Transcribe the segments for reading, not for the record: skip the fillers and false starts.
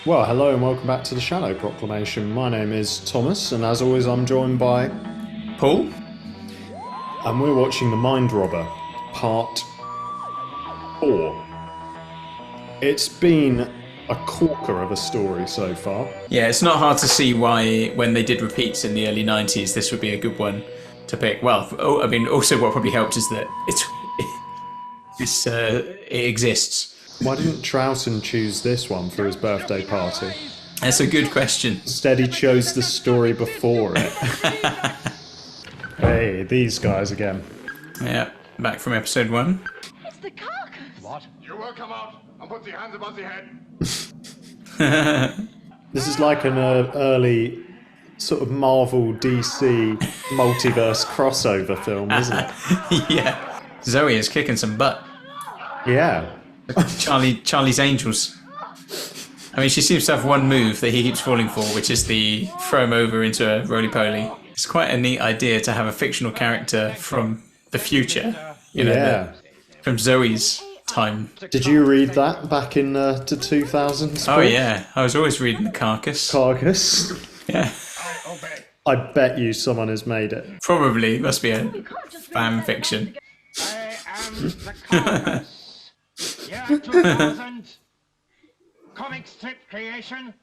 Well, hello and welcome back to the Shallow Proclamation. My name is Thomas, and as always, I'm joined by, Paul? and we're watching The Mind Robber, Part 4. It's been a corker of a story so far. Yeah, it's not hard to see why, when they did repeats in the early 90s, this would be a good one to pick. Well, I mean, also what probably helped is that it exists. Why didn't Troughton choose this one for his birthday party? That's a good question. Instead, he chose the story before it. Hey, these guys again. Yeah, back from episode 1. It's the carcass! What? You will come out and put the hands above the head. This is like an early sort of Marvel DC multiverse crossover film, isn't it? Yeah. Zoe is kicking some butt. Yeah. Charlie's Angels. I mean, she seems to have one move that he keeps falling for, which is the throw him over into a roly-poly. It's quite a neat idea to have a fictional character from the future, from Zoe's time. Did you read that back in the 2000s? Oh yeah, I was always reading the Carcass. Yeah, I bet you someone has made it. probably must be a fan fiction. I am the Carcass. Year 2000. Comic strip creation.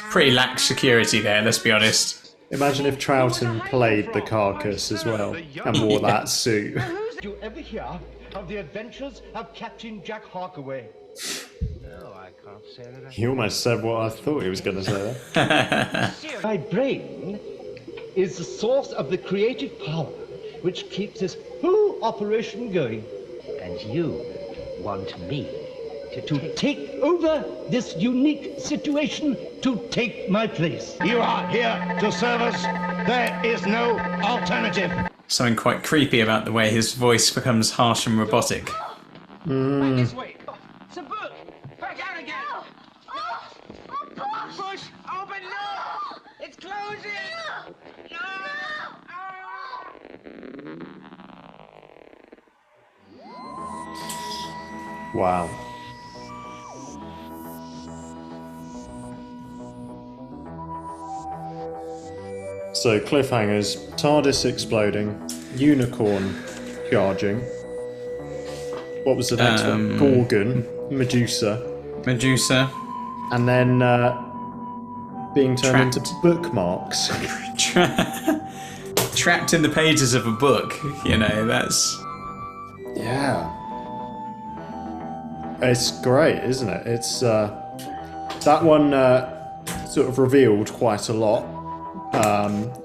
Pretty lax security there, let's be honest. Imagine if Troughton played the Carcass as well and wore that suit. Did you ever hear of the adventures of Captain Jack Harkaway? No, I can't say that. He almost said what I thought he was going to say there. My brain is the source of the creative power which keeps this whole operation going. And you want me to take over this unique situation, to take my place. You are here to serve us. There is no alternative. Something quite creepy about the way his voice becomes harsh and robotic. Back this way. It's a book. Back out again. Push. Open. No. It's closing. No. Wow. So, cliffhangers, TARDIS exploding, unicorn charging. What was the next one? Gorgon, Medusa, and then being turned into bookmarks. Trapped in the pages of a book, that's... Yeah. It's great, isn't it? It's that one sort of revealed quite a lot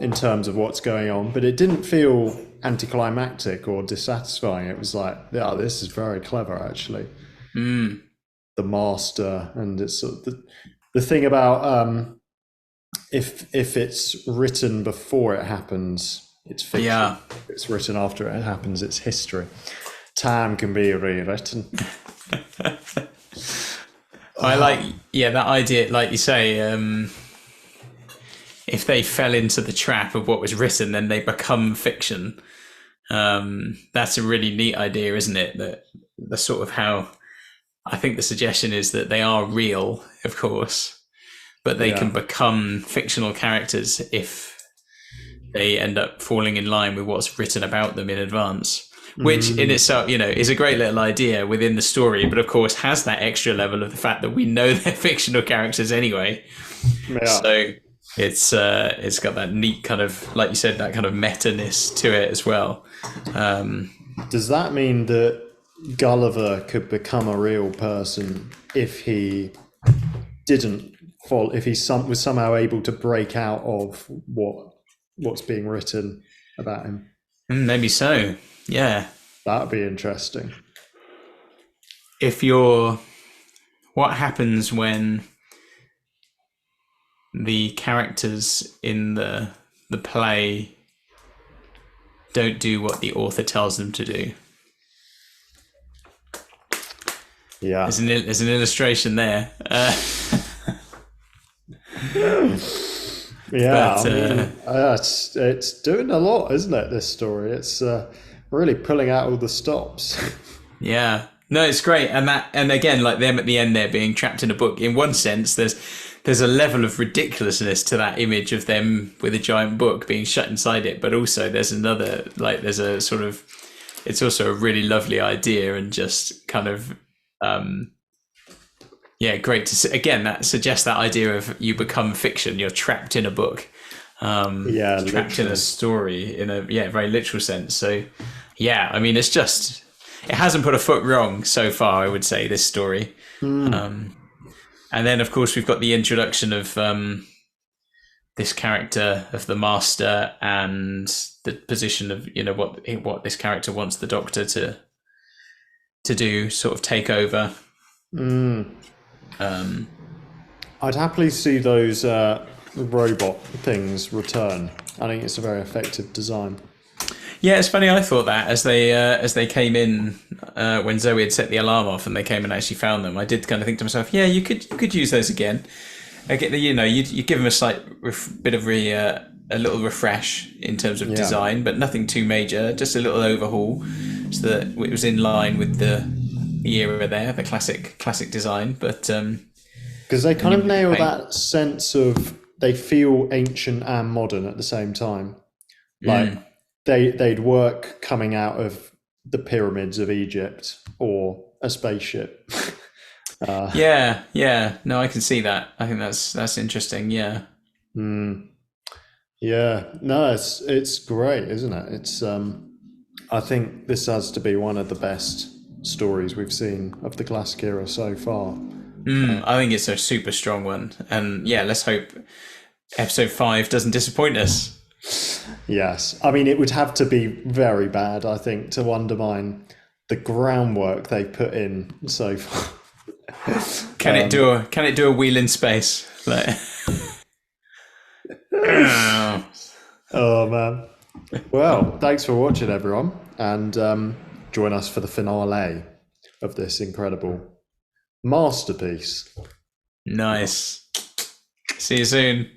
in terms of what's going on, but it didn't feel anticlimactic or dissatisfying. It was like, yeah, this is very clever, actually. The master, and it's sort of the thing about if it's written before it happens, it's fiction. Yeah. If it's written after it happens, it's history. Time can be rewritten. I like, that idea, like you say, if they fell into the trap of what was written, then they become fiction. That's a really neat idea, isn't it? That the sort of how, I think the suggestion is that they are real, of course, but they can become fictional characters if they end up falling in line with what's written about them in advance. Which in itself, is a great little idea within the story, but of course has that extra level of the fact that we know they're fictional characters anyway. Yeah. So it's got that neat kind of, like you said, that kind of meta-ness to it as well. Does that mean that Gulliver could become a real person if he didn't fall, if he was somehow able to break out of what's being written about him? Maybe so. Yeah, that'd be interesting. What happens when the characters in the play don't do what the author tells them to do? Yeah, there's an illustration there. Yeah, but, it's doing a lot, isn't it? This story, it's really pulling out all the stops. Yeah, no, it's great, and again, like them at the end there being trapped in a book. In one sense, there's a level of ridiculousness to that image of them with a giant book being shut inside it, but also there's another, like, there's a sort of, it's also a really lovely idea, and just kind of great to see. Again, that suggests that idea of you become fiction, you're trapped in a book, trapped literally. In a story, in a very literal sense. So I mean, it's just, it hasn't put a foot wrong so far, I would say, this story. And then, of course, we've got the introduction of this character of the Master, and the position of, you know, what this character wants the Doctor to do, sort of take over. I'd happily see those robot things return. I think it's a very effective design. Yeah, it's funny. I thought that as they came in when Zoe had set the alarm off, and they came and actually found them. I did kind of think to myself, yeah, you could use those again. I get you know, you give them a slight bit of a little refresh in terms of design, but nothing too major. Just a little overhaul, so that it was in line with the era there, the classic design. But because they kind of nail that sense of, they feel ancient and modern at the same time, like. They'd work coming out of the pyramids of Egypt or a spaceship. No, I can see that. I think that's interesting. Yeah. Yeah, no, it's great, isn't it? It's I think this has to be one of the best stories we've seen of the classic era so far. I think it's a super strong one, and let's hope episode 5 doesn't disappoint us. Yes, I mean, it would have to be very bad, I think, to undermine the groundwork they've put in so far. Can it do a wheel in space? Like... Oh man. Well, thanks for watching, everyone, and join us for the finale of this incredible masterpiece. Nice. See you soon.